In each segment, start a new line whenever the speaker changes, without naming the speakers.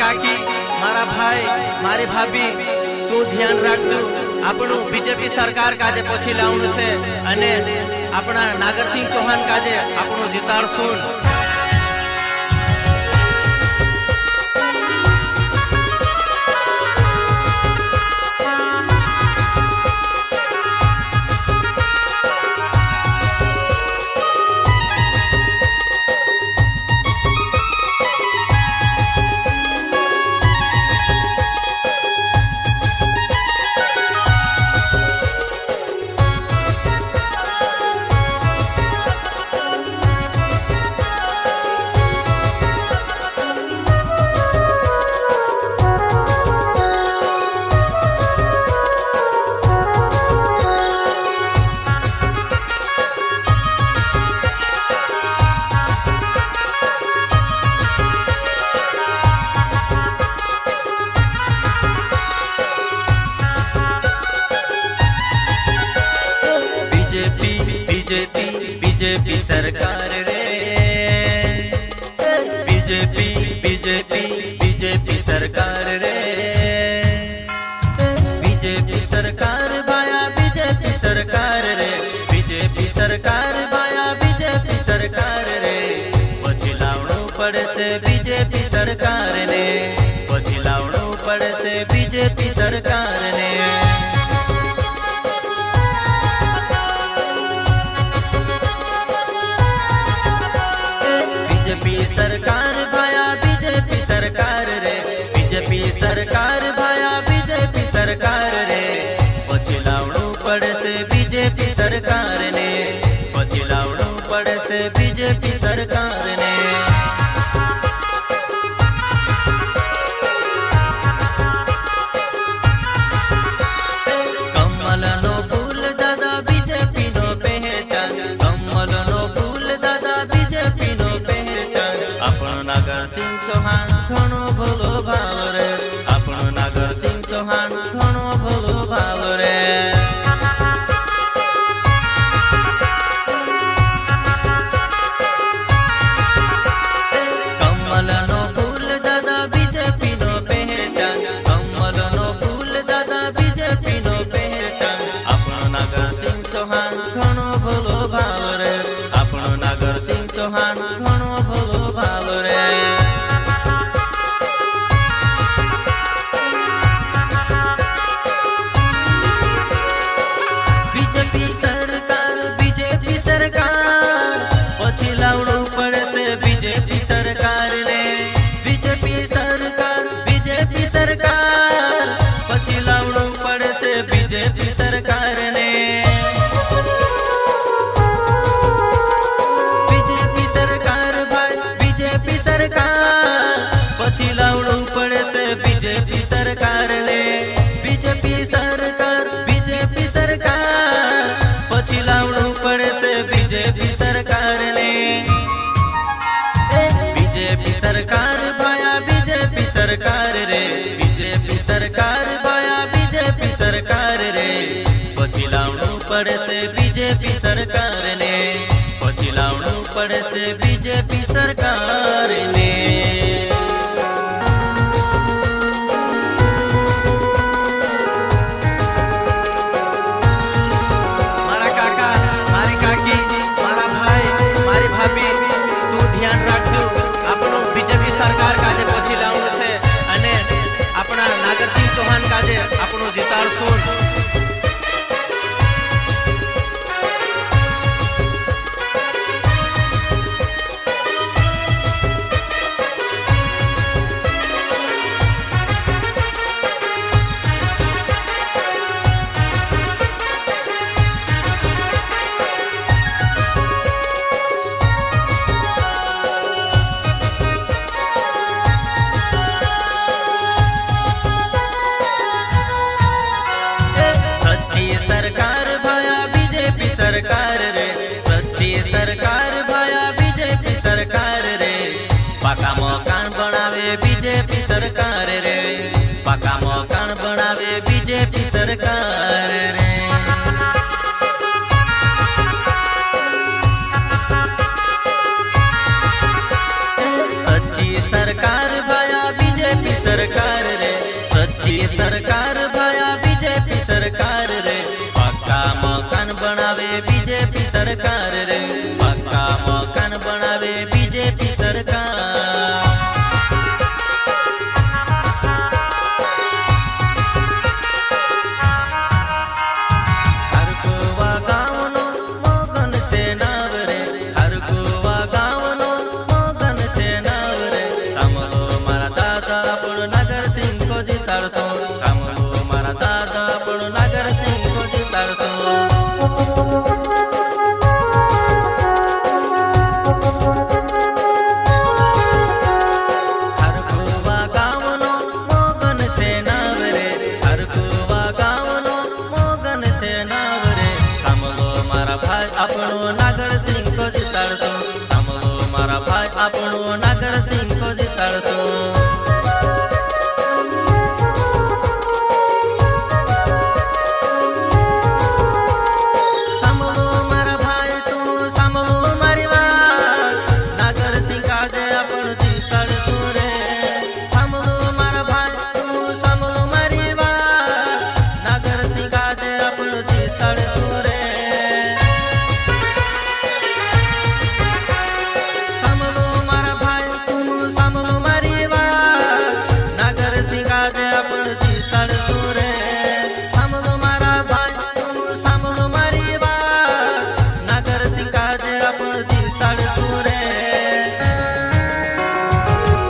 काकी, मारा भाई, मारी भाभी, तू ध्यान राखजो। આપણું બીજેપી સરકાર કાજે પછી લાવવાનું છે અને આપણા નાગરસિંહ ચૌહાણ કાજે આપણું જીતાડશું। बीजेपी सरकार रे, बीजेपी सरकार रे, बीजेपी सरकार भाया बीजेपी सरकार रे, बीजेपी सरकार भाया बीजेपी सरकार रे। પછી લાવણું પડશે बीजेपी सरकार ने, પછી લાવણું પડશે बीजेपी सरकार ने। बीजेपी सरकार भाया बीजेपी सरकार रे, बीजेपी सरकार भाया बीजेपी सरकार रे। પછી લાવણું પડશે बीजेपी सरकार ने, પછી લાવણું પડશે बीजेपी सरकार ने। કમલનો ફૂલ દાદા बीजेपी નો પહેચાન, કમલનો ફૂલ દાદા बीजेपी નો પહેચાન। આપણો નાગરસિંહ ચૌહાણ ઘણો ભલો ભાવ રે, આપણો નાગરસિંહ ચૌહાણ ઘણો ભલો ભાવ રે। કમલનો ફૂલ દાદા बीजेपी નો પહેચાન, કમલનો ફૂલ દાદા बीजेपी નો પહેચાન। આપણો નાગરસિંહ ચૌહાણ ઘણો ભલો ભાવ રે, આપણો નાગરસિંહ ચૌહાણ ઘણો ભલો ભાવ રે। बीजेपी सरकार પછી લાવણું પડશે बीजेपी सरकार ने, बीजेपी सरकार પછી લાવણું પડશે बीजेपी सरकार ने। बीजेपी सरकार भाई बीजेपी सरकार પછી લાવણું પડશે बीजेपी सरकार ने, बीजेपी सरकार પછી લાવણું પડશે बीजेपी सरकार ने। बीजेपी सरकार भाया बीजेपी सरकार रे, बीजेपी सरकार भाया बीजेपी सरकार रे। પછી લાવણું પડશે बीजेपी सरकार ने, પછી લાવણું પડશે बीजेपी सरकार ने। મારા કાકા, મારી કાકી, મારા ભાઈ, મારી ભાભી, તું ध्यान રાખજો। આપણો बीजेपी સરકાર કાજે પછી લાવવાનું છે અને આપણા નાગરસિંહ ચૌહાણ કાજે આપણું જીતાડશું। सरकार रे, सच्ची सरकार भाया बीजेपी सरकार रे। पक्का मकान बनावे बीजेपी सरकार रे, पक्का मकान बनावे बीजेपी सरकार। આપણો નાગર સિંહ કો જીતાડશો, સાંભળો મારા ભાઈ આપણો નાગર સિંહ કો જીતાડશો। સાંભળો મારા ભાઈ તું સાંભળો મારી વાત, નાગર સિંહ આજે આપણો જીતાડશો રે। સાંભળો મારા ભાઈ તું સાંભળો મારી વાત, નાગર સિંહ આજે આપણો જીતાડશો રે।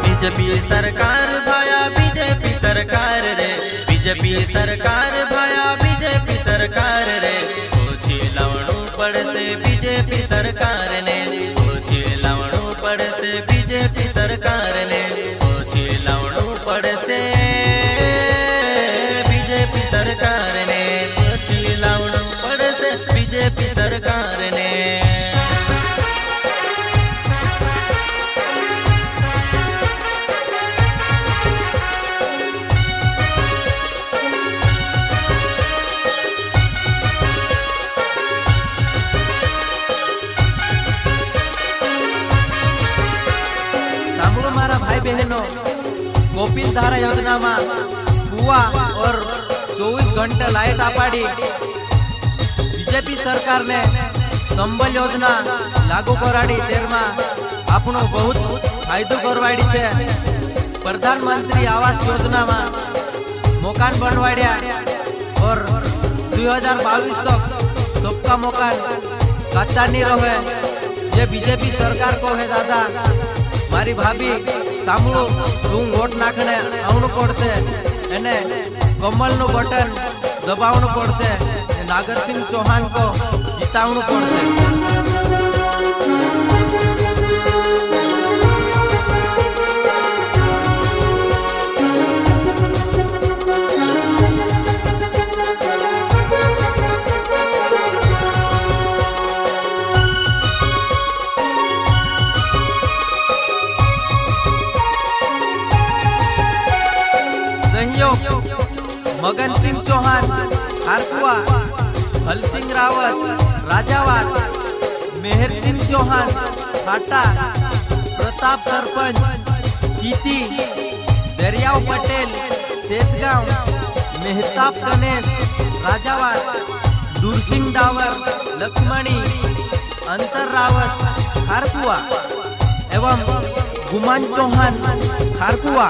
बीजेपी सरकार भाया बीजेपी सरकार रे, बीजेपी सरकार भाया बीजेपी सरकार रे। ओछी लावणू पड़से बीजेपी सरकार ने, ओछी लावणू पड़से बीजेपी सरकार ने, ओछी लावणू पड़से बीजेपी सरकार ने, ओछी लावणू पड़से बीजेपी सरकार ने।
मारा भाई बहनों, गोपीन धारा योजना में कुआ और 24 घंटे लाइट आपाड़ी बीजेपी सरकार ने संबल योजना लागू कराड़ी। तेरमा आपनो बहुत फायदो करवाड़ी छे। प्रधानमंत्री आवास योजना में मकान बनवाड्या और 2022 तक सबका मकान कच्चा नहीं रहे। ये बीजेपी सरकार को है दादा मारी भाभी सामू तू वोट नाखने आवनु पड़से एने कमल नु बटन दबावनु पड़से, नागर सिंह चौहान को जितावनु पड़से। मगन सिंह चौहान खारकुआ, हल सिंह रावत राजावार, मेहर सिंह चौहान फाटा, प्रताप सरपंच चीती, दरियाव पटेल सेतगांव, मेहताब गणेश राजावार, दूरसिंह डावर लक्ष्मणी, अंतर रावत खारकुआ एवं गुमान चौहान खारकुआ।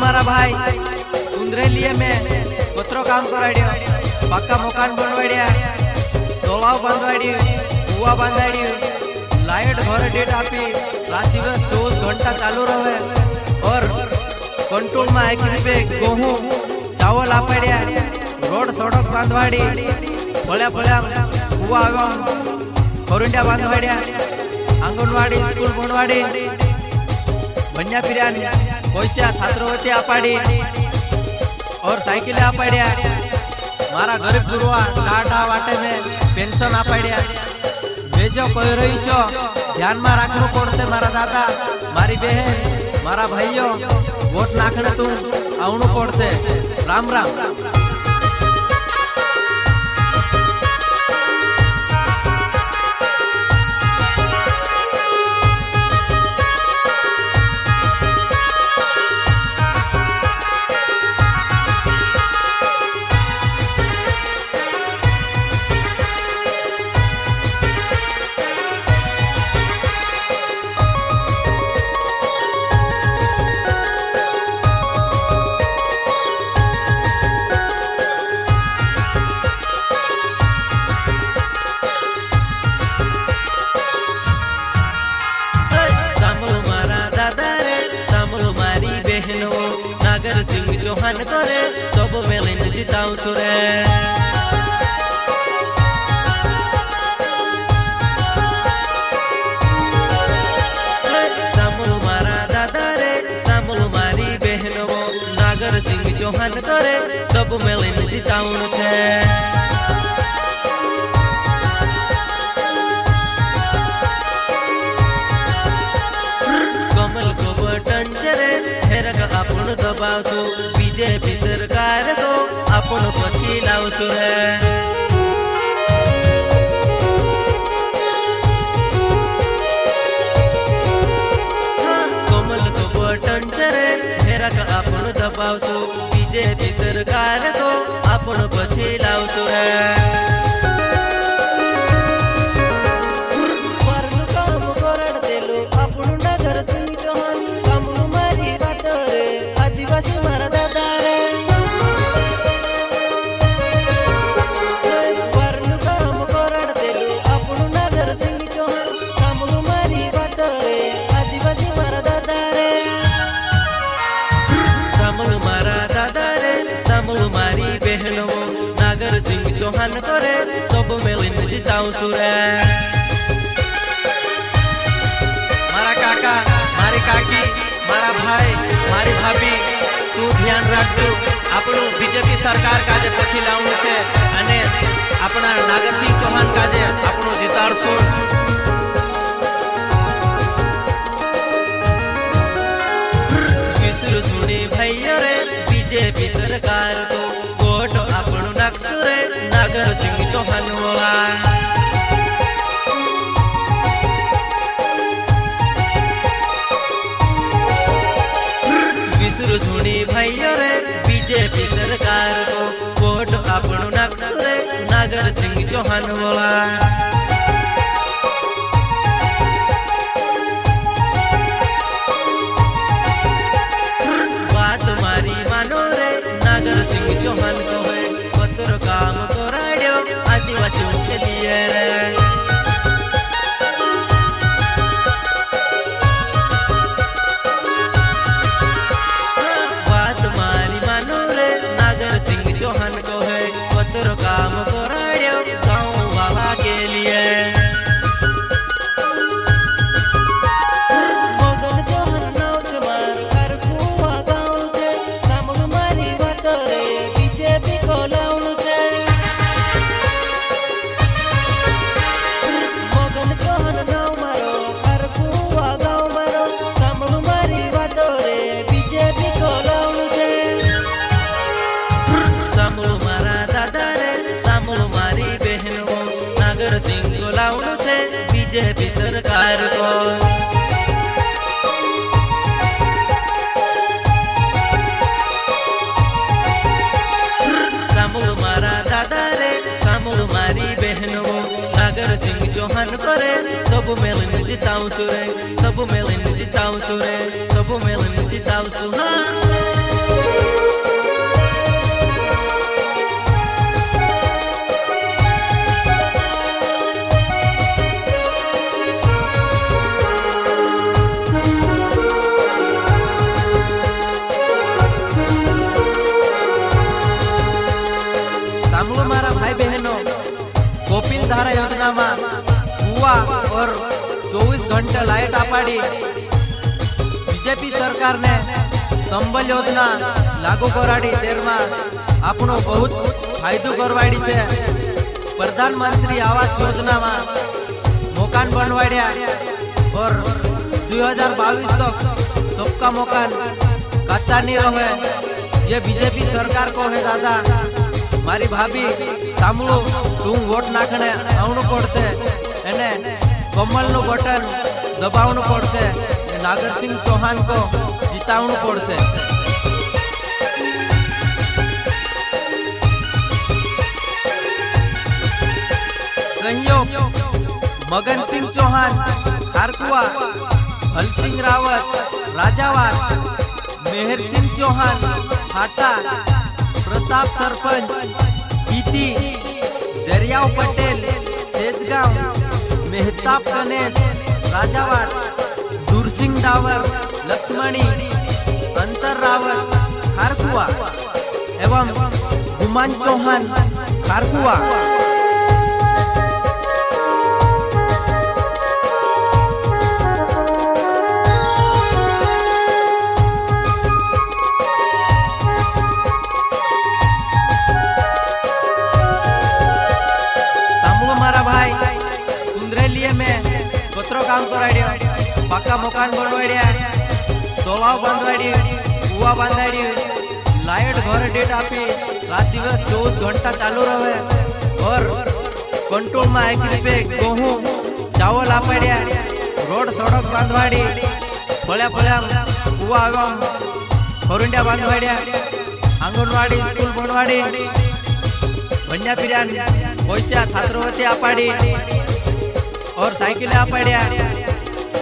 मारा भाई उंदरेलिये में पत्रो काम कराड्यो, पक्का मकान बनवाड्या, तलाव बांधवाड्यो, कुआ बांधाड्यो, लाइट घर डेट आपी, रात दिवस 24 घंटा चालू रहे और कंट्रोल में 1 रुपये गेहूं चावल आपाड्या, रोड सड़क बांधवाड़ी, भल्या भल्या कुआ एवं करुंडिया बांधवाड्या, आंगणवाड़ी स्कूल बनवाड़ी, बन्या फिर्या पैसा छात्रवृत्ति आपाड़ी और साइकिल आपाड्या। मारा गरीब गुरुआ टाटा वाटे में पेंशन आपाड्या। मैं जो कह रही छो ध्यान में राखवू पड़से मारा दादा, मारी बहन, मारा भाईओ। वोट नाखने तू आवणु पड़से। राम राम।
नागर सिंह चौहान करे सब मेलिन जिताऊं सुरे। सामुल मारा दादा रे सामुल मारी बहनो नागर सिंह चौहान करे सब मेलिन जिताऊं छे। कमल को बटन चरे हेरक आपण दबावसु बीजेपी सरकार को आपण पछी लावसु रे। कमल को बटन चरे हेरक आपण दबावसु बीजेपी सरकार को आपण पछी लावसु रे। नागर सिंह चौहान करे सब मेलिन जिताऊं सुरे। मारा काका मारी काकी मारा भाई मारी भाभी तू ध्यान राखजो आपणु बीजेपी सरकार काजे पछी लावणु छे अने आपणा नागर सिंह चौहान काजे आपणु जिताडशो। किसरु सुनी भाईयो रे बीजेपी सरकार को वोट आपणु नाखशु रे नागर सिंह चौहान वाला। विसरु सुनी भाईयो रे बीजेपी सरकार को वोट आपणु नाखशु रे नागर सिंह चौहान वाला। बात मारी मानो रे नागर सिंह चौहान को है पत्र काम कराड्यो आदिवासियों के लिए रे। बात मारी मानो रे नागर सिंह चौहान को है पत्र काम कराड्यो गाँव वाला के लिए। नागर सिंह को लावणु छे बीजेपी सरकार को। सामुल मारा दादा रे सामुल मारी बहनो नागर सिंह चौहान करे सब मेलिन जिताऊं सुरे सब मेलिन जिताऊं सुरे सब मेलिन जिताऊं सुहा। कोपिल धारा योजना में कुआ और 24 घंटे लाइट आपाड़ी बीजेपी सरकार ने संबल योजना लागू कराड़ी तेरमा आपनो बहुत फायदो करवाड़ी छे। प्रधानमंत्री आवास योजना में मकान बनवाड्या और 2022 तक सबका मकान
कच्चा नहीं रहे। ये बीजेपी सरकार को है दादा मारी भाभी सामू तू वोट नाखने आवनु पड़ते एने कमल नु बटन दबावनु पड़ते नागर सिंह चौहान को जितावनु पड़ते। संयोग मगन सिंह चौहान खारकुआ, हल सिंह रावत राजावार, मेहर सिंह चौहान हाटा, प्रताप सरपंच कीती, दरियाव पटेल सेजगांव, मेहताब गणेश राजावार, दूरसिंह डावर लक्ष्मणी, अंतर रावत खारकुआ एवं गुमान चौहान खारकुआ। काम कराड्यो, पक्का मकान बनवाड्या, तलाव बांधवाडी, कुआ बांधाडी, लाइट घर डेट आपी, रात दिवस 24 घंटा चालू रहे और कंट्रोल में आखिर पे गेहूं चावल आपाड्या, रोड सड़क बांधवाडी, फळ्या फळ्या कुआ एवं खरुंड्या बांधवाड्या, आंगणवाड़ी स्कूल बनवाडी, बन्या पिरान पैसा छात्रवृत्ति आपाडी और साइकिल आपाड्या।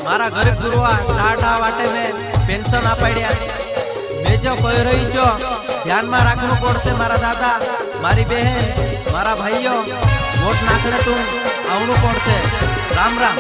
मारा गरीब गुरुआ टाटा वाटे में पेंशन आपाड्या। मैं जो कह रही छो ध्यान में राखनु पड़ते मारा दादा मारी बहन मारा भाईओ वोट नाखने तू आवनु पड़ते। राम राम।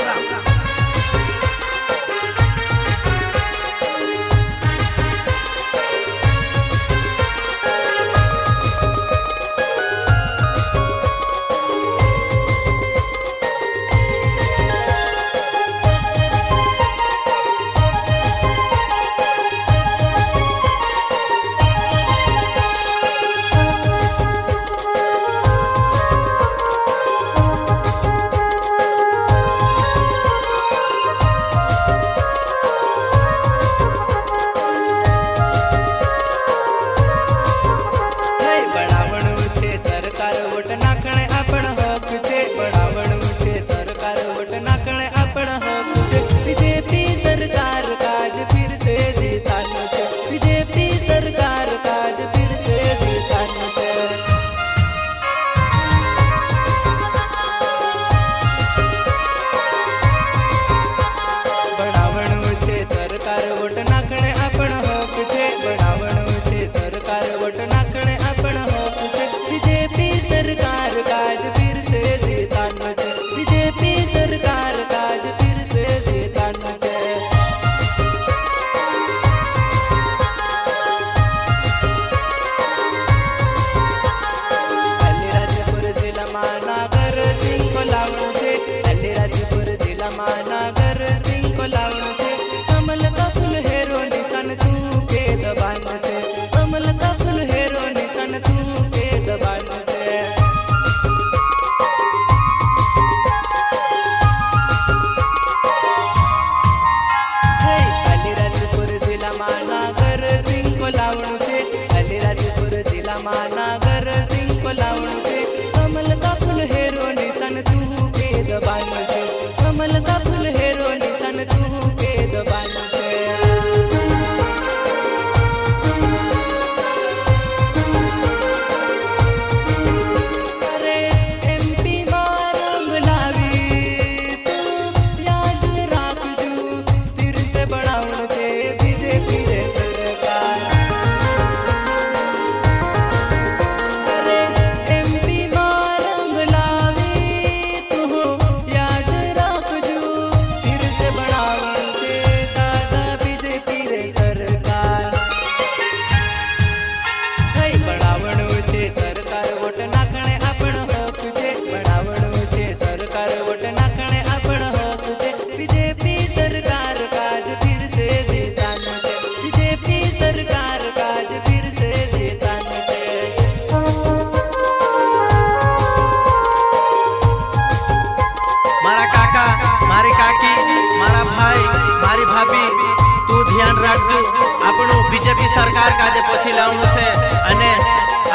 बीजेपी सरकार काजे पोछी लावणुं छे अने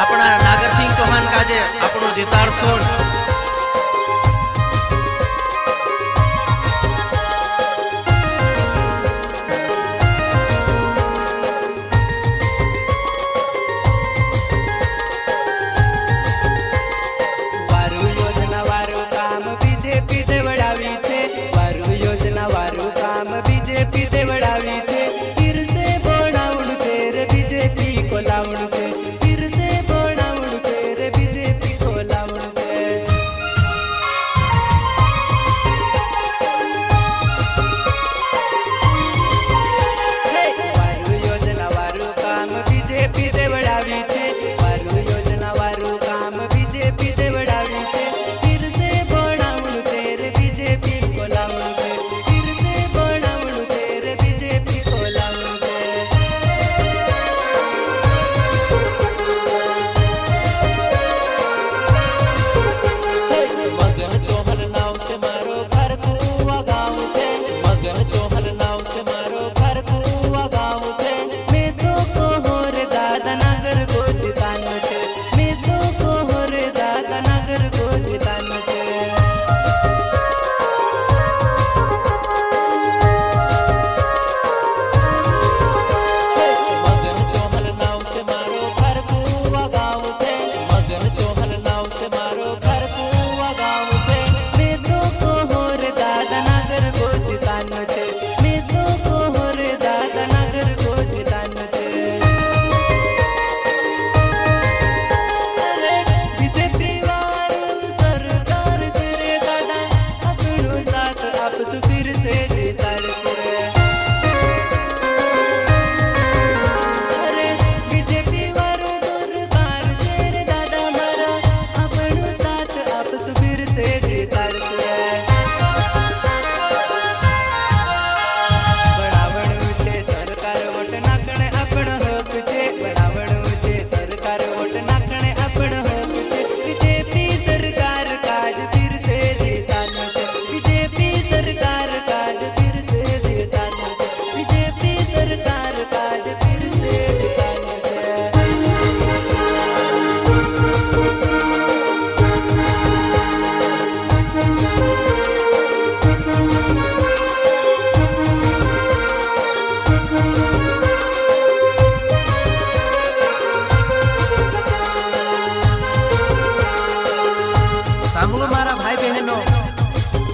आपणा नागरसिंह चौहान काजे आपणो जिताडशो।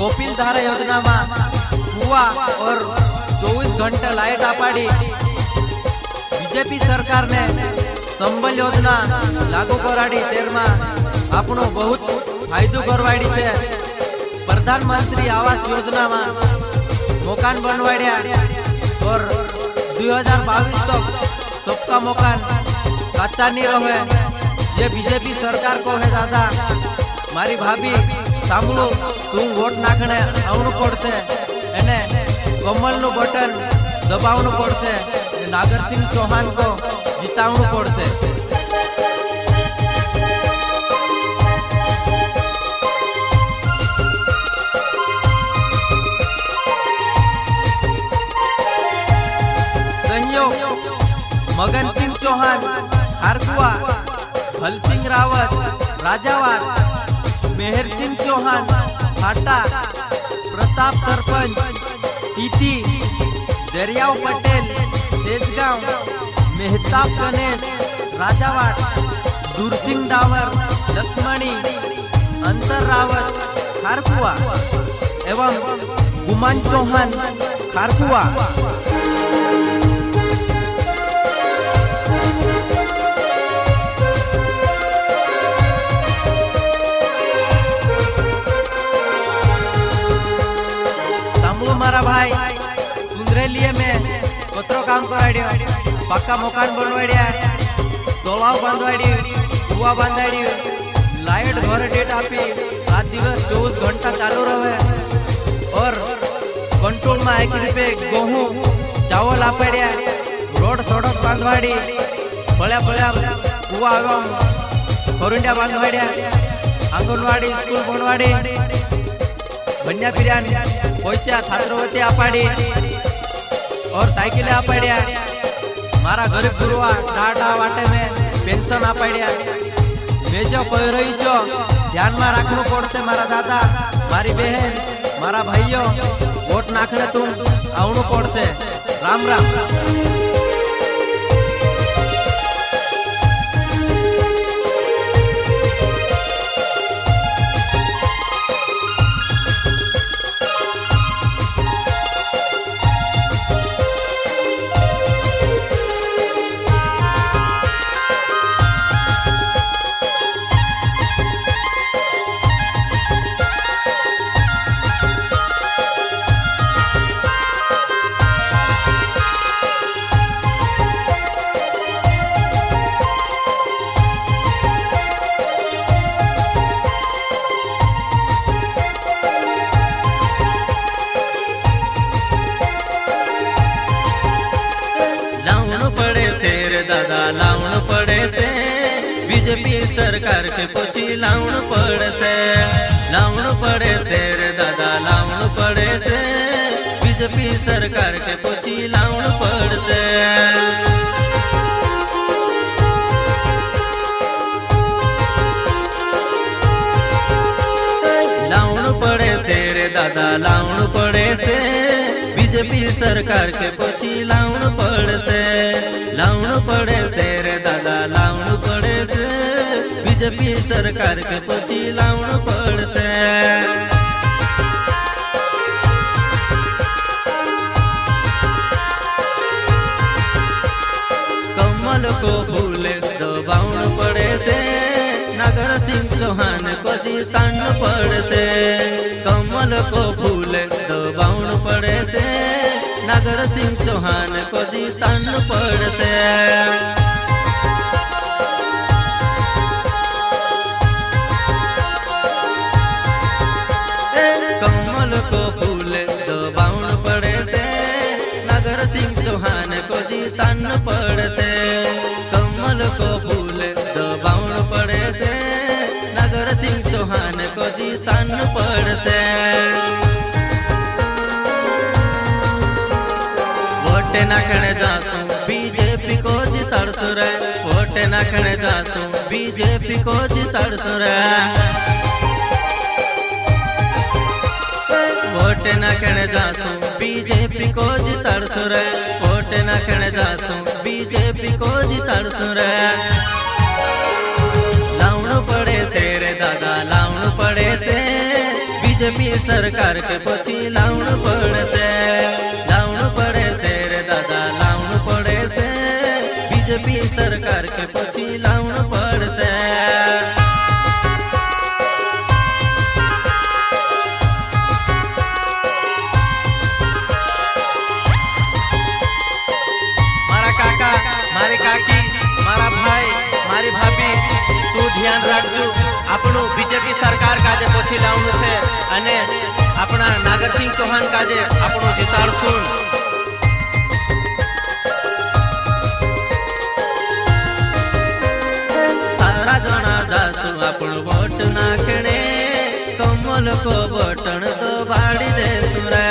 गोपील धारा योजना में कुआ और 24 घंटे लाइट आपाड़ी बीजेपी सरकार ने संबल योजना लागू कराड़ी तेरमा आपनो बहुत फायदो करवाड़ी छे। प्रधानमंत्री आवास योजना में मकान बनवाड्या और 2022 तक सबका मकान कच्चा नहीं रहे। ये बीजेपी सरकार को है दादा मारी भाभी सांभळो तू वोट नाखणे आवणुं पड़शे अने कमलनुं बटन दबावणुं पड़शे। नागरसिंह चौहान को जीतावणुं पड़शे। सहयोग मगन सिंह चौहान खारकुआ, भलसिंह रावत राजावाड़, मेहर सिंह चौहान फाटा, प्रताप सरपंच टीटी, दरियाव पटेल तेजगांव, मेहताब गणेश राजावाड़, दूरसिंह डावर लक्ष्मणी, अंतर रावत खारकुआ एवं गुमान चौहान खारकुआ। मारा भाई सुंदरेलिये में पत्रो काम कराड्यो, पक्का मकान बनवाड्या, तलाव बांधवाड्यो, कुआ बांधाड्यो, लाइट घर डेट आपी, रात दिवस 24 घंटा चालू रहे और कंट्रोल में एक पे गेहूं चावल आपाड्या, रोड सड़क बांधवाड़ी, भल्या भल्या कुआ एवं करुंडिया बांधवाड्या, आंगनवाड़ी स्कूल बनवाड़ी, बन्या पिरान पैसा छात्रवृत्ति आपाड़ी और साइकिल आपाड्या। मारा गरीब गुरुआ डाटा वाटे में पेंशन आपाड्या मेजो कोई रही जो ध्यान में राखવું પડશે मारा दादा मारी बहन मारा भाईओ वोट नाखने तुम आवणु પડશે राम राम।
दादा लावण पड़े से बीजेपी सरकार के पोची लावण पड़े से लावण पड़े से रे दादा लावण पड़े से बीजेपी सरकार के पोची लावण पड़े से लावण पड़े से रे दादा लावण पड़े से बीजेपी सरकार के पोची लावण पड़े से लावण पड़े से रे दादा लावण पड़े से बीजेपी सरकार के पोची लावण पड़े से कमल को फूल दबावण पड़े से नागर सिंह चौहान को जीतान पड़े से कमल को फूल दबावण पड़े से नागर सिंह चौहान को जीतान पड़ते कमल को फूल दबावण पड़े से नागर सिंह चौहान को जीतान पड़ते कमल को फूल दबावण पड़े से नागर सिंह चौहान को जीतान पड़ते वोट नाखने जासू बीजेपी को जिताड़सू रे वोट नाखने जासू बीजेपी को जिताड़सू रे वोट नाखने जासू बीजेपी को जिताड़सू रे वोट नाखने जासू बीजेपी को जिताड़सू रे लावण पड़े से रे दादा लावण पड़े से बीजेपी सरकार के पोची लावण पड़े से लावण पड़े से रे दादा लावण पड़े से बीजेपी सरकार के पोची लावण पड़े से मारा काका मारी काकी मारा भाई मारी भाभी तू ध्यान राखजो આપણું बीजेपी सरकार काजे पोची लावणું છે અને આપણા નાગરસિંહ ચૌહાન કાजे આપણું જીતાડશું सारा जना जासू આપણું वोट नाखणे कमल को बटन तो बाड़ी देसू रे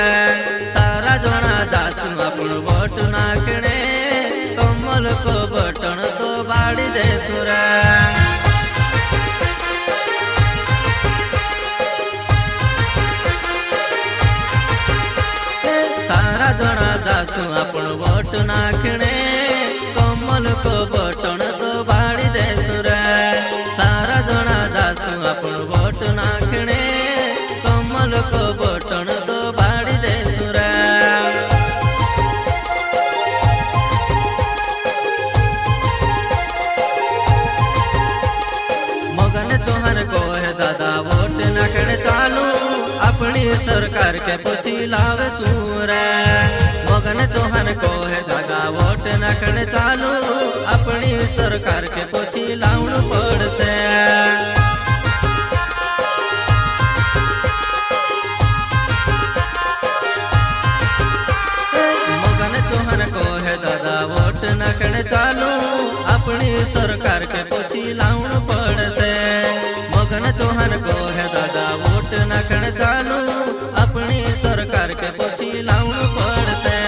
सारा जना जासू આપણું वोट नाखणे कमल को बटन तो बाड़ी देसू रे सारा जना जासू આપણું वोट नाखणे कमल को बटन तो बाड़ी देसू रे सारा जना जासू આપણું वोट नाखणे कमल को बटन तो बाड़ी देसू रे मगन चौहान को है दादा वोट नाखणे चालू अपनी सरकार के पोची लावे सूरे मगन चौहान को है दादा वोट नाखणे चालू अपनी सरकार के पोची लावण पड़ते मगन चौहान को है दादा वोट नाखणे चालू अपनी सरकार के पोची लावण पड़ते मगन चौहान को है दादा वोट नाखणे चालू अपनी सरकार के पोची लावण पड़ते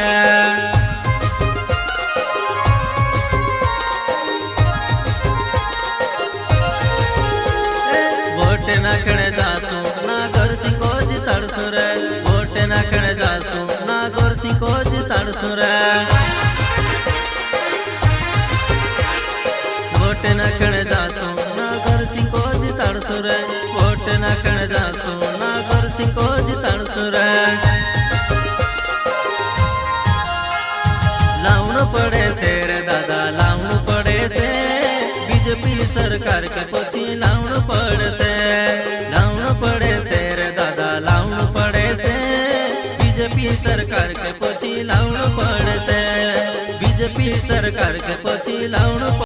वोट नाखणे जासू ना गोरसी को जिताड़सू रे वोट नाखणे जासू ना गोरसी को जिताड़सू रे वोट नाखणे जासू ना गोरसी को जिताड़सू रे वोट नाखणे जासू ना गोरसी को जिताड़सू रे लावण पड़े से रे दादा लावण पड़े से बीजेपी सरकार के पछी लावण पड़े से रे दादा लावण पड़े से बीजेपी सरकार के पछी लावण पड़े से बीजेपी सरकार के पछी लावण